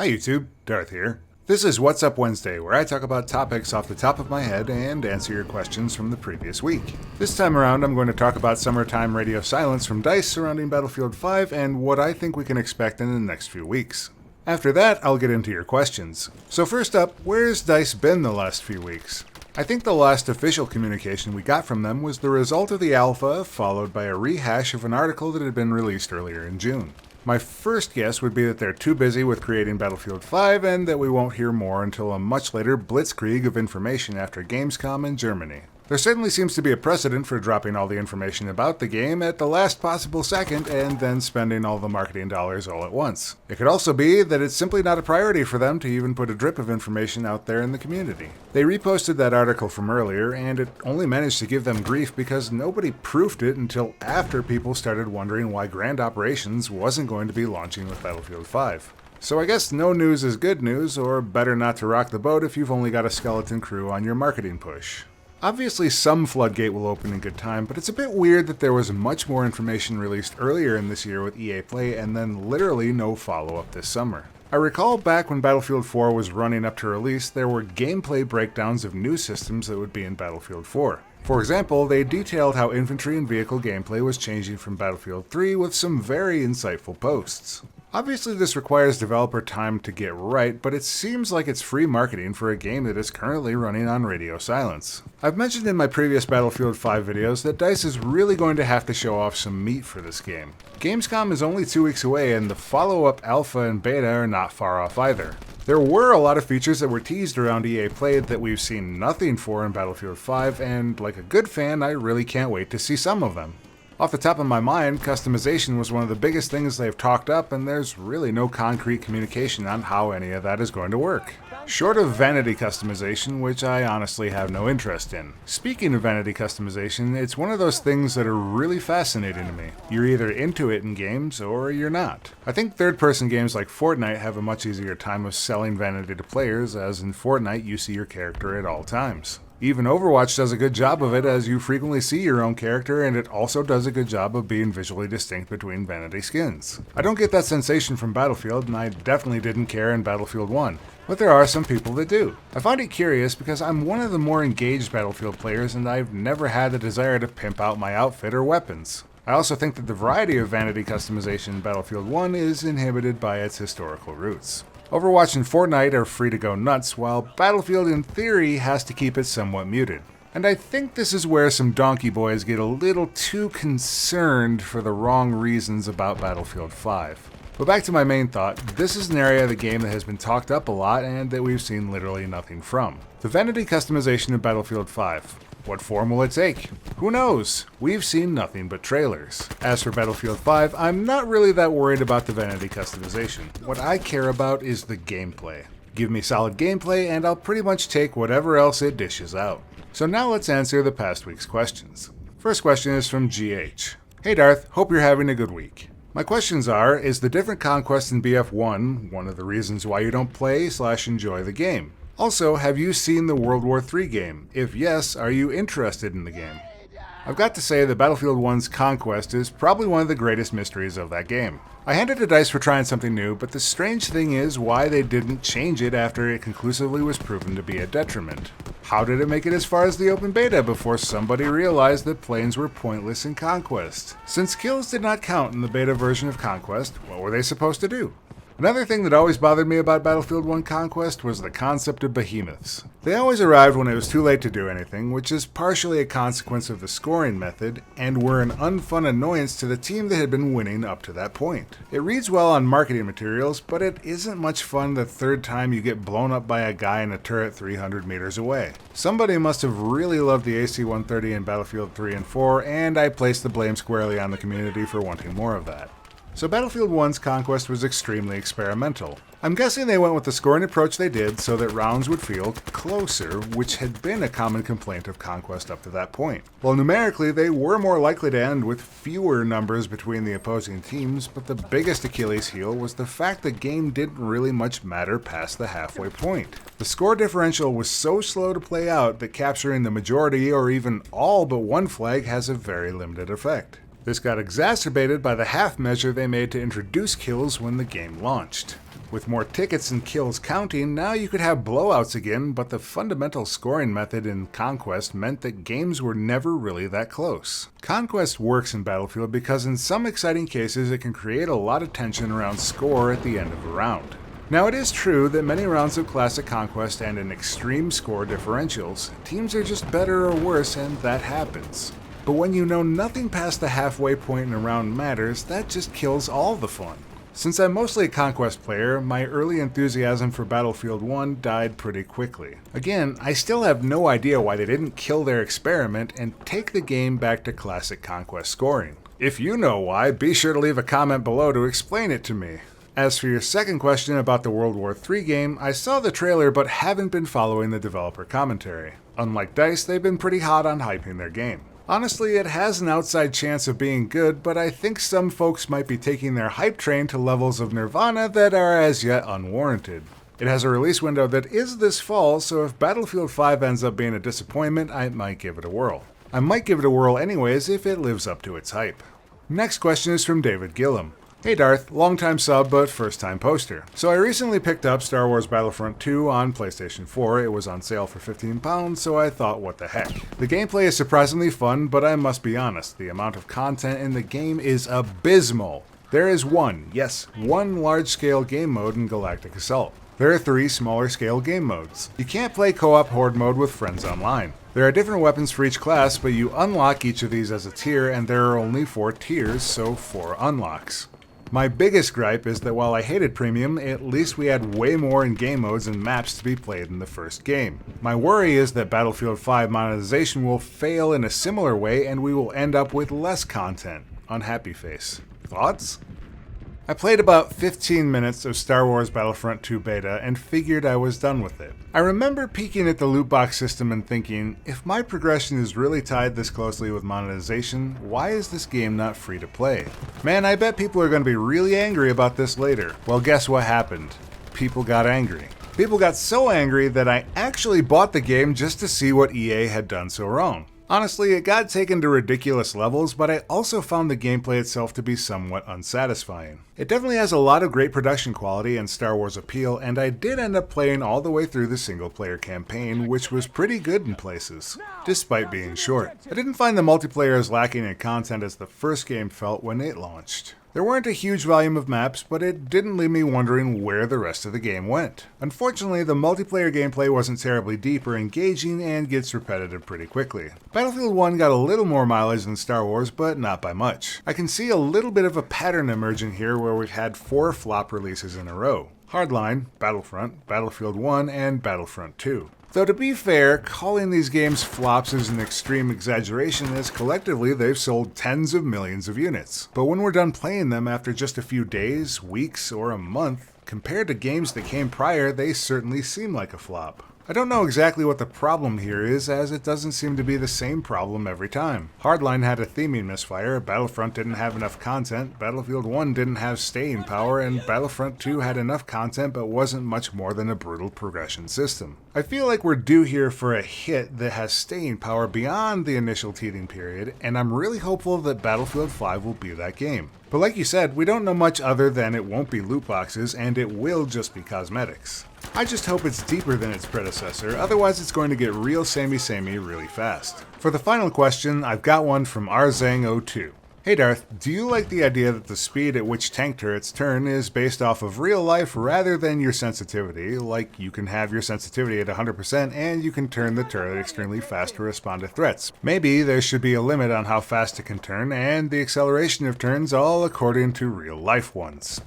Hi YouTube, Darth here. This is What's Up Wednesday, where I talk about topics off the top of my head and answer your questions from the previous week. This time around, I'm going to talk about summertime radio silence from DICE surrounding Battlefield 5 and what I think we can expect in the next few weeks. After that, I'll get into your questions. So first up, where's DICE been the last few weeks? I think the last official communication we got from them was the result of the alpha, followed by a rehash of an article that had been released earlier in June. My first guess would be that they're too busy with creating Battlefield 5 and that we won't hear more until a much later blitzkrieg of information after Gamescom in Germany. There certainly seems to be a precedent for dropping all the information about the game at the last possible second and then spending all the marketing dollars all at once. It could also be that it's simply not a priority for them to even put a drip of information out there in the community. They reposted that article from earlier, and it only managed to give them grief because nobody proofed it until after people started wondering why Grand Operations wasn't going to be launching with Battlefield 5. So I guess no news is good news, or better not to rock the boat if you've only got a skeleton crew on your marketing push. Obviously some floodgate will open in good time, but it's a bit weird that there was much more information released earlier in this year with EA Play and then literally no follow-up this summer. I recall back when Battlefield 4 was running up to release, there were gameplay breakdowns of new systems that would be in Battlefield 4. For example, they detailed how infantry and vehicle gameplay was changing from Battlefield 3 with some very insightful posts. Obviously this requires developer time to get right, but it seems like it's free marketing for a game that is currently running on radio silence. I've mentioned in my previous Battlefield 5 videos that DICE is really going to have to show off some meat for this game. Gamescom is only 2 weeks away and the follow-up alpha and beta are not far off either. There were a lot of features that were teased around EA Play that we've seen nothing for in Battlefield 5, and like a good fan, I really can't wait to see some of them. Off the top of my mind, customization was one of the biggest things they've talked up, and there's really no concrete communication on how any of that is going to work. Short of vanity customization, which I honestly have no interest in. Speaking of vanity customization, it's one of those things that are really fascinating to me. You're either into it in games, or you're not. I think third-person games like Fortnite have a much easier time of selling vanity to players, as in Fortnite you see your character at all times. Even Overwatch does a good job of it, as you frequently see your own character, and it also does a good job of being visually distinct between vanity skins. I don't get that sensation from Battlefield, and I definitely didn't care in Battlefield 1. But there are some people that do. I find it curious because I'm one of the more engaged Battlefield players, and I've never had the desire to pimp out my outfit or weapons. I also think that the variety of vanity customization in Battlefield 1 is inhibited by its historical roots. Overwatch and Fortnite are free to go nuts, while Battlefield in theory has to keep it somewhat muted. And I think this is where some donkey boys get a little too concerned for the wrong reasons about Battlefield 5. But back to my main thought, this is an area of the game that has been talked up a lot and that we've seen literally nothing from. The vanity customization of Battlefield 5. What form will it take? Who knows? We've seen nothing but trailers. As for Battlefield 5, I'm not really that worried about the vanity customization. What I care about is the gameplay. Give me solid gameplay and I'll pretty much take whatever else it dishes out. So now let's answer the past week's questions. First question is from GH. Hey Darth, hope you're having a good week. My questions are, is the different conquest in BF1 one of the reasons why you don't play/enjoy the game? Also, have you seen the World War III game? If yes, are you interested in the game? I've got to say that Battlefield 1's Conquest is probably one of the greatest mysteries of that game. I hand it to DICE for trying something new, but the strange thing is why they didn't change it after it conclusively was proven to be a detriment. How did it make it as far as the open beta before somebody realized that planes were pointless in Conquest? Since kills did not count in the beta version of Conquest, what were they supposed to do? Another thing that always bothered me about Battlefield 1 Conquest was the concept of behemoths. They always arrived when it was too late to do anything, which is partially a consequence of the scoring method, and were an unfun annoyance to the team that had been winning up to that point. It reads well on marketing materials, but it isn't much fun the third time you get blown up by a guy in a turret 300 meters away. Somebody must have really loved the AC-130 in Battlefield 3 and 4, and I place the blame squarely on the community for wanting more of that. So Battlefield 1's Conquest was extremely experimental. I'm guessing they went with the scoring approach they did so that rounds would feel closer, which had been a common complaint of Conquest up to that point. While numerically they were more likely to end with fewer numbers between the opposing teams, but the biggest Achilles heel was the fact the game didn't really much matter past the halfway point. The score differential was so slow to play out that capturing the majority or even all but one flag has a very limited effect. This got exacerbated by the half measure they made to introduce kills when the game launched. With more tickets and kills counting, now you could have blowouts again, but the fundamental scoring method in Conquest meant that games were never really that close. Conquest works in Battlefield because in some exciting cases it can create a lot of tension around score at the end of a round. Now it is true that many rounds of Classic Conquest end in extreme score differentials. Teams are just better or worse, and that happens. But when you know nothing past the halfway point in a round matters, that just kills all the fun. Since I'm mostly a Conquest player, my early enthusiasm for Battlefield 1 died pretty quickly. Again, I still have no idea why they didn't kill their experiment and take the game back to Classic Conquest scoring. If you know why, be sure to leave a comment below to explain it to me. As for your second question about the World War III game, I saw the trailer but haven't been following the developer commentary. Unlike DICE, they've been pretty hot on hyping their game. Honestly, it has an outside chance of being good, but I think some folks might be taking their hype train to levels of nirvana that are as yet unwarranted. It has a release window that is this fall, so if Battlefield 5 ends up being a disappointment, I might give it a whirl. I might give it a whirl anyways if it lives up to its hype. Next question is from David Gillum. Hey Darth, long-time sub but first-time poster. So I recently picked up Star Wars Battlefront 2 on PlayStation 4. It was on sale for £15, so I thought what the heck. The gameplay is surprisingly fun, but I must be honest, the amount of content in the game is abysmal. There is one large-scale game mode in Galactic Assault. There are 3 smaller-scale game modes. You can't play co-op horde mode with friends online. There are different weapons for each class, but you unlock each of these as a tier, and there are only 4 tiers, so 4 unlocks. My biggest gripe is that while I hated Premium, at least we had way more in-game modes and maps to be played in the first game. My worry is that Battlefield 5 monetization will fail in a similar way and we will end up with less content. Unhappy face. Thoughts? I played about 15 minutes of Star Wars Battlefront 2 beta and figured I was done with it. I remember peeking at the loot box system and thinking, if my progression is really tied this closely with monetization, why is this game not free to play? Man, I bet people are going to be really angry about this later. Well, guess what happened? People got angry. People got so angry that I actually bought the game just to see what EA had done so wrong. Honestly, it got taken to ridiculous levels, but I also found the gameplay itself to be somewhat unsatisfying. It definitely has a lot of great production quality and Star Wars appeal, and I did end up playing all the way through the single-player campaign, which was pretty good in places, despite being short. I didn't find the multiplayer as lacking in content as the first game felt when it launched. There weren't a huge volume of maps, but it didn't leave me wondering where the rest of the game went. Unfortunately, the multiplayer gameplay wasn't terribly deep or engaging and gets repetitive pretty quickly. Battlefield 1 got a little more mileage than Star Wars, but not by much. I can see a little bit of a pattern emerging here where we've had 4 flop releases in a row. Hardline, Battlefront, Battlefield 1, and Battlefront 2. Though to be fair, calling these games flops is an extreme exaggeration as collectively they've sold tens of millions of units. But when we're done playing them after just a few days, weeks, or a month, compared to games that came prior, they certainly seem like a flop. I don't know exactly what the problem here is, as it doesn't seem to be the same problem every time. Hardline had a theming misfire, Battlefront didn't have enough content, Battlefield 1 didn't have staying power, and Battlefront 2 had enough content but wasn't much more than a brutal progression system. I feel like we're due here for a hit that has staying power beyond the initial teething period, and I'm really hopeful that Battlefield 5 will be that game. But like you said, we don't know much other than it won't be loot boxes and it will just be cosmetics. I just hope it's deeper than its predecessor, otherwise it's going to get real samey really fast. For the final question, I've got one from Arzang02. Hey Darth, do you like the idea that the speed at which tank turrets turn is based off of real life rather than your sensitivity? Like you can have your sensitivity at 100% and you can turn the turret extremely fast to respond to threats. Maybe there should be a limit on how fast it can turn and the acceleration of turns all according to real life ones.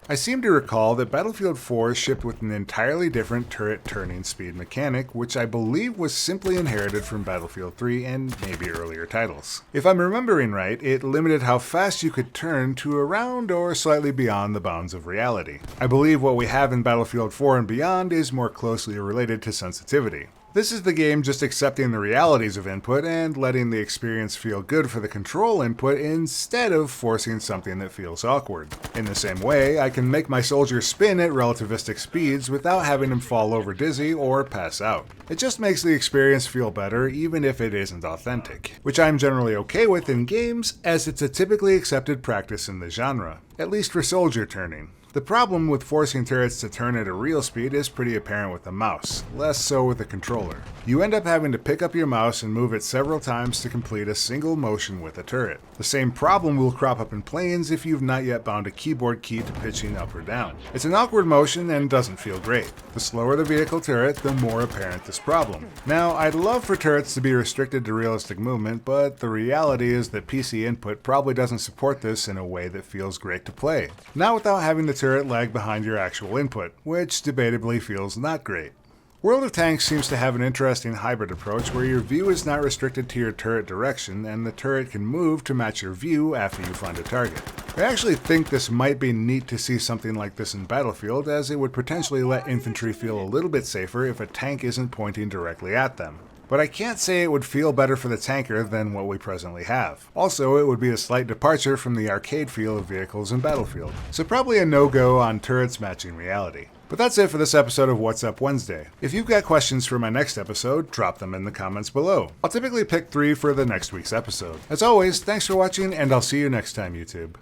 I seem to recall that Battlefield 4 shipped with an entirely different turret turning speed mechanic, which I believe was simply inherited from Battlefield 3 and maybe earlier titles. If I'm remembering right, it limited how fast you could turn to around or slightly beyond the bounds of reality. I believe what we have in Battlefield 4 and beyond is more closely related to sensitivity. This is the game just accepting the realities of input and letting the experience feel good for the control input instead of forcing something that feels awkward. In the same way, I can make my soldier spin at relativistic speeds without having him fall over dizzy or pass out. It just makes the experience feel better even if it isn't authentic, which I'm generally okay with in games as it's a typically accepted practice in the genre, at least for soldier turning. The problem with forcing turrets to turn at a real speed is pretty apparent with the mouse, less so with the controller. You end up having to pick up your mouse and move it several times to complete a single motion with a turret. The same problem will crop up in planes if you've not yet bound a keyboard key to pitching up or down. It's an awkward motion and doesn't feel great. The slower the vehicle turret, the more apparent this problem. Now, I'd love for turrets to be restricted to realistic movement, but the reality is that PC input probably doesn't support this in a way that feels great to play. Not without having the turret lag behind your actual input, which debatably feels not great. World of Tanks seems to have an interesting hybrid approach where your view is not restricted to your turret direction and the turret can move to match your view after you find a target. I actually think this might be neat to see something like this in Battlefield, as it would potentially let infantry feel a little bit safer if a tank isn't pointing directly at them. But I can't say it would feel better for the tanker than what we presently have. Also, it would be a slight departure from the arcade feel of vehicles in Battlefield, so probably a no-go on turrets matching reality. But that's it for this episode of What's Up Wednesday. If you've got questions for my next episode, drop them in the comments below. I'll typically pick 3 for the next week's episode. As always, thanks for watching, and I'll see you next time, YouTube.